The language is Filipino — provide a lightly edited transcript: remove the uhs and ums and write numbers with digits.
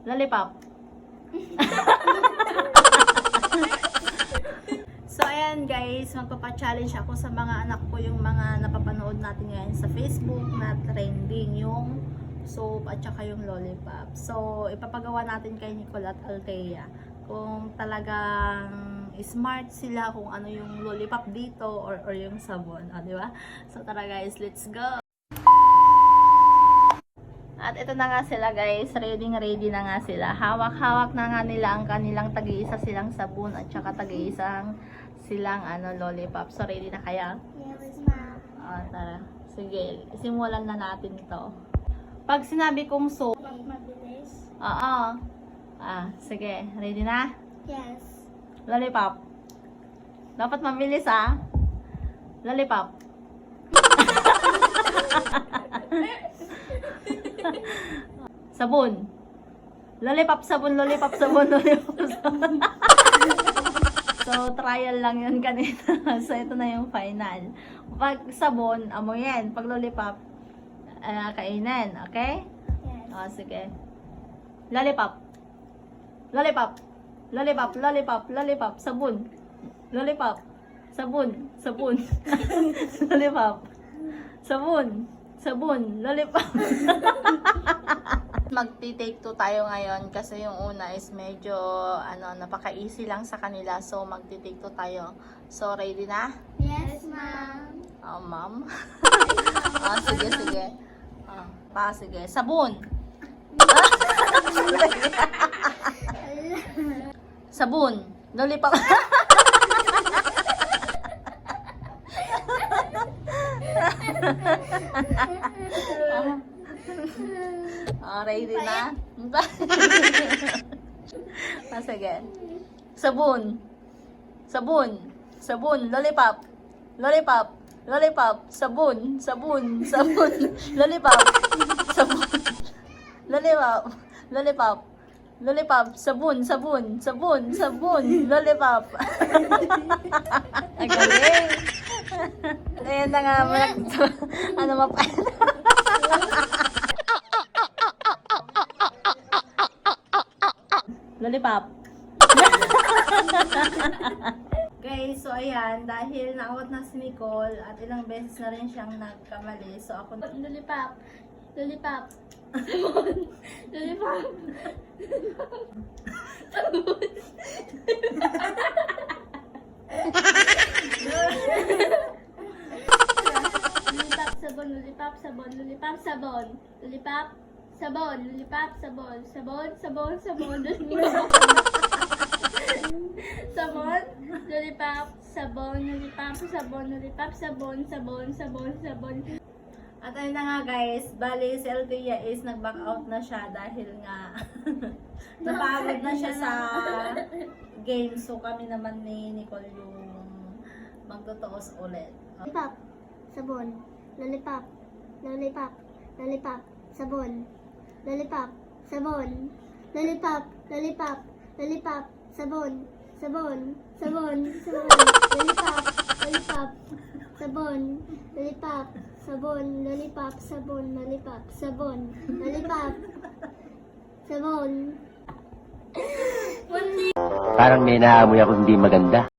Lollipop. So, ayan guys, magpapa-challenge ako sa mga anak ko yung mga napapanood natin ngayon sa Facebook na trending, yung soap at saka yung lollipop. So, ipapagawa natin kay Nicole at Althea kung talagang smart sila kung ano yung lollipop dito or yung sabon. O, di ba? So, tara guys, let's go! At ito na nga sila guys, ready na nga sila. Hawak-hawak na nga nila ang kanilang tag-iisa silang sabon at saka tag-iisang silang lollipop. So ready na kaya? Yes, ma'am. Tara. Sige, simulan na natin to. Pag sinabi kong soap, Dapat mabilis. sige, ready na? Yes. Lollipop. Dapat mabilis Lollipop. Sabon. Lollipop, sabon, lollipop, sabon, lollipop, sabon. So, trial lang yun kanina. So, ito na yung final. Pag sabon, amoyin. Pag lollipop, kainin. Okay? Yes. Sige. Lollipop. Lollipop. Lollipop, lollipop, lollipop, sabon. Lollipop. Sabon, sabon. Lollipop. Sabon. Sabon, lollipop. Magti-take 2 tayo ngayon kasi yung una is medyo napaka-easy lang sa kanila. So magti-take 2 tayo. So ready na? Yes, ma'am. Ma'am. Sige. Sige. Sabon. Sabon. Lollipop. Ready na? Sige. Sabon. Sabon. Sabon. Lollipop. Lollipop. Lollipop. Sabon. Sabon. Sabon. Lollipop. Sabon. Lollipop. Lollipop. Lollipop. Sabon. Sabon. Sabon. Sabon. Lollipop. Ang galing. Ayan na nga. Lollipop. Guys, so ayan, dahil naawat na si Nicole at ilang beses na rin siyang nagkamali. So ako Lollipop. Lollipop. Sabon. Lollipop. Sabon. Lollipop, sabon, lollipop, sabon, lollipop, sabon. Lollipop, sabon, lollipop, sabon. Sabon, sabon, sabon, lollipop. Sabon, lollipop, sabon, lollipop, sabon, lollipop, sabon, sabon, sabon, sabon. At ayun na nga guys, bali si Althea is nag-back out na siya dahil nga napagod na siya sa game. So kami naman ni Nicole yung magtutuos ulit. Lollipop, sabon, lollipop, lollipop, lollipop, sabon, lollipop, sabon, lollipop, lollipop, lollipop, sabon, sabon, sabon, sabon, lollipop, lollipop, sabon, lollipop, sabon, lollipop, sabon, lollipop, sabon, lollipop, sabon. Parang may naamoy ako hindi maganda.